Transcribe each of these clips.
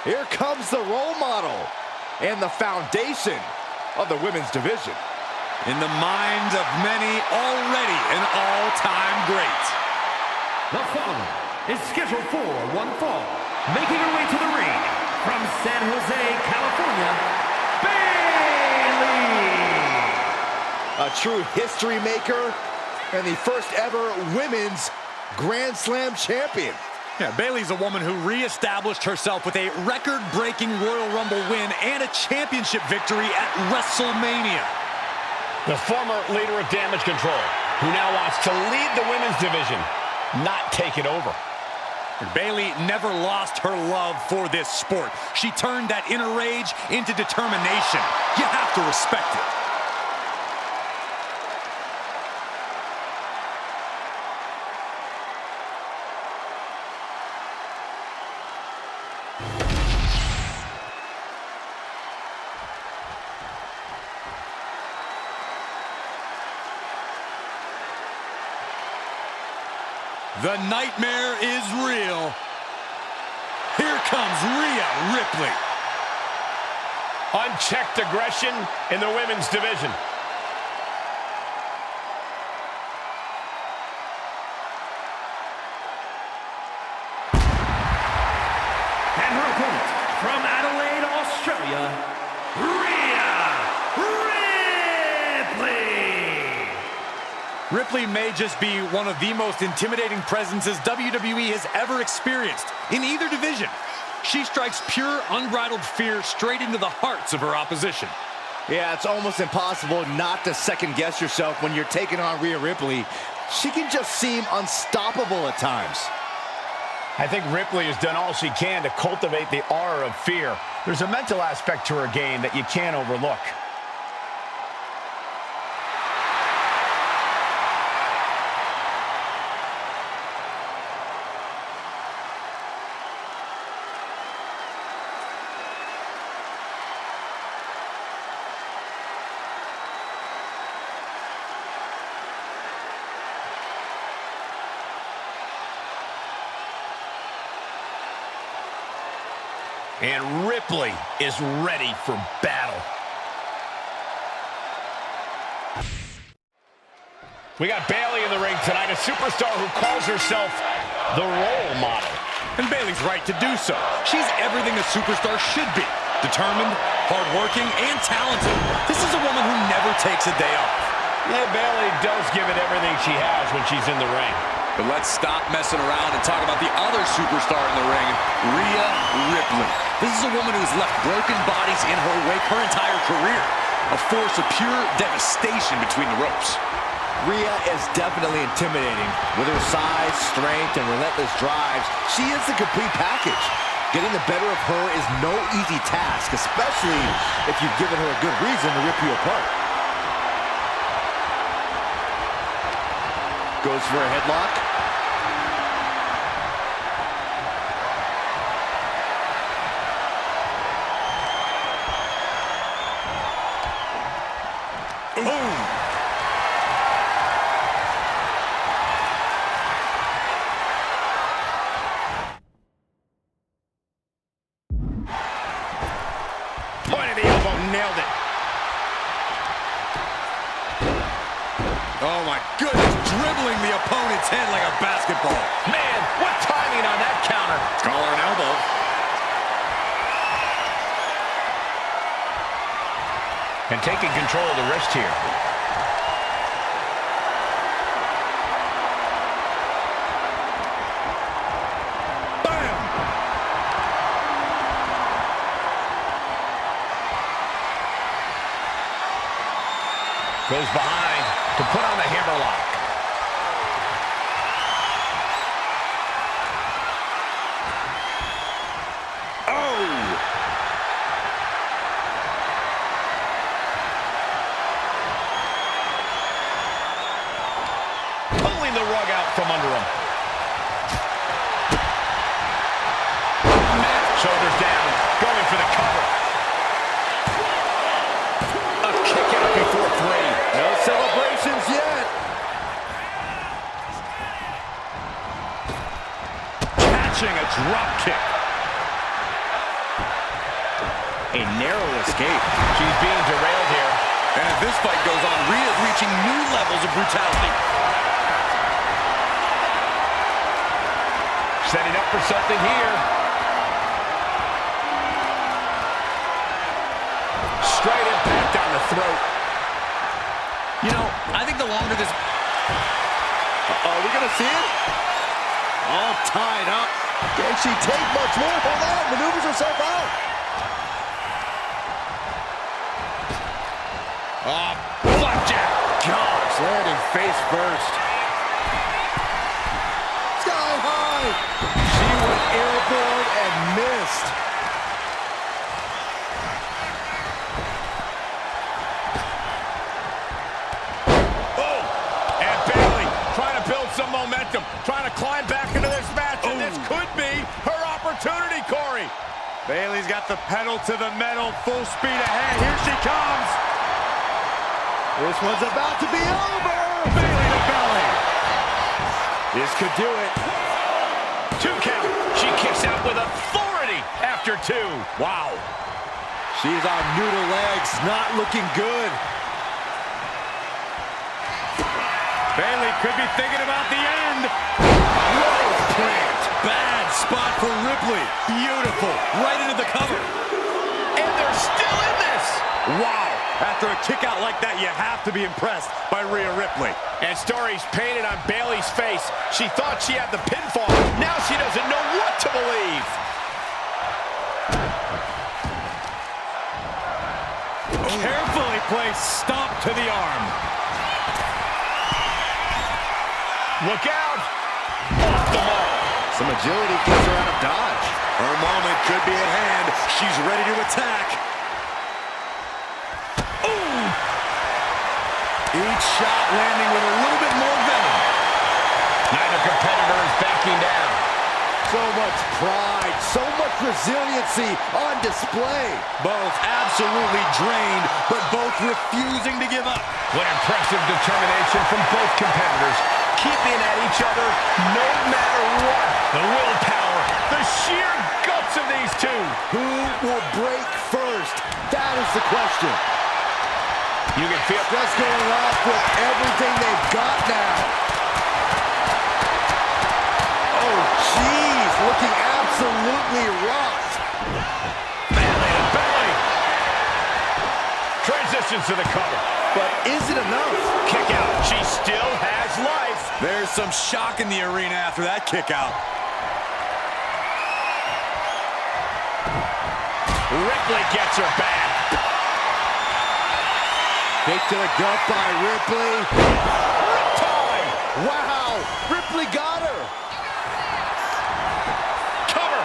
Here comes the role model and the foundation of the women's division. In the minds of many, already an all-time great. The following is scheduled for one fall, making her way to the ring from San Jose, California, Bayley! A true history maker and the first ever women's Grand Slam champion. Yeah, Bayley's a woman who reestablished herself with a record-breaking Royal Rumble win and a championship victory at WrestleMania. The former leader of Damage Control, who now wants to lead the women's division, not take it over. Bayley never lost her love for this sport. She turned that inner rage into determination. You have to respect it. The nightmare is real. Here comes Rhea Ripley. Unchecked aggression in the women's division. And her opponent from Adelaide, Australia, Rhea Ripley. Ripley may just be one of the most intimidating presences WWE has ever experienced in either division. She strikes pure, unbridled fear straight into the hearts of her opposition. Yeah, it's almost impossible not to second-guess yourself when you're taking on Rhea Ripley. She can just seem unstoppable at times. I think Ripley has done all she can to cultivate the aura of fear. There's a mental aspect to her game that you can't overlook. And Ripley is ready for battle. We got Bayley in the ring tonight, a superstar who calls herself the role model. And Bayley's right to do so. She's everything a superstar should be. Determined, hardworking, and talented. This is a woman who never takes a day off. Yeah, Bayley does give it everything she has when she's in the ring. But let's stop messing around and talk about the other superstar in the ring, Rhea Ripley. This is a woman who's left broken bodies in her wake her entire career. A force of pure devastation between the ropes. Rhea is definitely intimidating. With her size, strength, and relentless drives, she is the complete package. Getting the better of her is no easy task, especially if you've given her a good reason to rip you apart. Goes for a headlock. Point of the elbow, nailed it. Oh my goodness, dribbling the opponent's head like a basketball. Man, what timing on that counter. Collar and elbow. And taking control of the wrist here. Bam! Goes behind to put on the hammerlock. Pulling the rug out from under him. Shoulders down, going for the cover. A kick out before three. No celebrations yet. Catching a drop kick. A narrow escape. She's being derailed here. And as this fight goes on, Rhea's reaching new levels of brutality. Setting up for something here. Straight impact down the throat. You know, I think the longer this... Are we gonna see it? All tied up. Can she take much more? Hold on, maneuvers herself out. Flapjack! Gosh, landing face first. Sky high. She went airborne and missed. Oh! And Bayley trying to build some momentum, trying to climb back into this match, and this could be her opportunity, Corey. Bayley's got the pedal to the metal, full speed ahead. Here she comes. This one's about to be over. Bayley to belly. This could do it. 2 count. She kicks out with authority after 2. Wow. She's on noodle legs, not looking good. Bayley could be thinking about the end. Rose plant. Bad spot for Ripley. Beautiful. Right into the cover. And they're still in this. Wow. After a kick out like that, you have to be impressed by Rhea Ripley. And stories painted on Bayley's face. She thought she had the pinfall. Now she doesn't know what to believe. Carefully placed stomp to the arm. Look out. Off the mark. Some agility gets her out of dodge. Her moment could be at hand. She's ready to attack. Each shot landing with a little bit more venom. Neither competitor is backing down. So much pride, so much resiliency on display. Both absolutely drained, but both refusing to give up. What impressive determination from both competitors. Keeping at each other no matter what. The willpower, the sheer guts of these two. Who will break first? That is the question. You can feel Just going off with everything they've got now. Oh, jeez, looking absolutely rocked. Bayley to belly. Transitions to the cover. But is it enough? Kick out. She still has life. There's some shock in the arena after that kick out. Ripley gets her back. Kick to the gut by Ripley. Time. Wow, Ripley got her. Cover.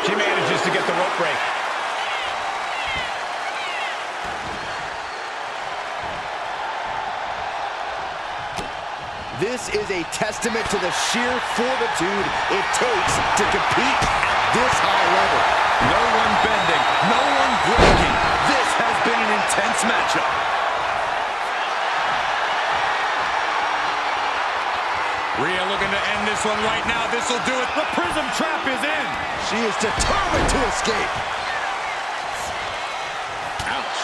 She manages to get the rope break. This is a testament to the sheer fortitude it takes to compete at this high level. No one bending, no one breaking. This has been an intense matchup. Rhea looking to end this one right now. This will do it. The prism trap is in. She is determined to escape. Ouch.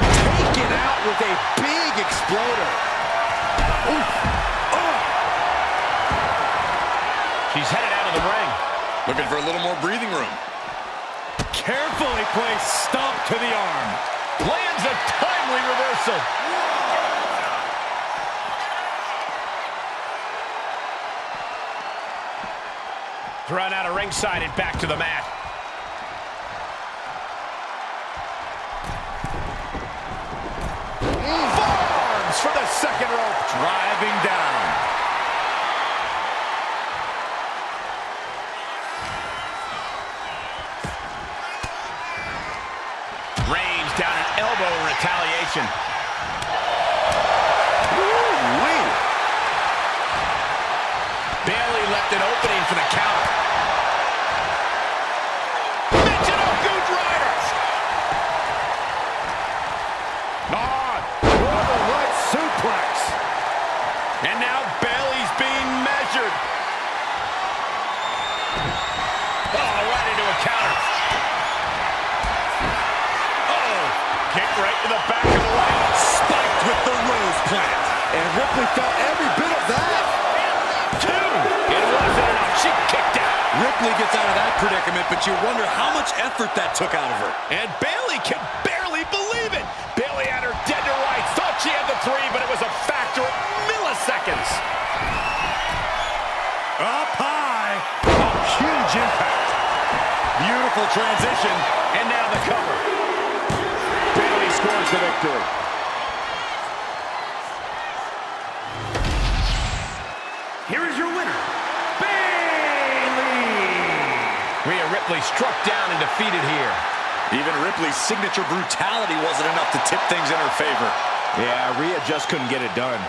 Taken out with a big exploder. Oof. Oh. She's headed out of the ring. Looking for a little more breathing room. Carefully placed stomp to the arm. Lands a timely reversal. Thrown out of ringside and back to the mat. Forearms for the second rope. Driving down. Range down an elbow in retaliation. Woo-wee. Bayley left an opening for the counter. Mention of Good Rider. Northern right suplex. And now Bayley's being measured. counter. Uh-oh. Kick right to the back of the leg. Spiked with the rose plant. And Ripley felt every bit of that. 2. It wasn't enough. She kicked out. Ripley gets out of that predicament, but you wonder how much effort that took out of her. And Bayley can barely believe it. Bayley had her dead to rights. Thought she had the 3, but it was a factor of milliseconds. Up high. Oh, huge impact. Beautiful transition. And now the cover. Bayley scores the victory. Here is your winner, Bayley. Rhea Ripley struck down and defeated here. Even Ripley's signature brutality wasn't enough to tip things in her favor. Yeah, Rhea just couldn't get it done.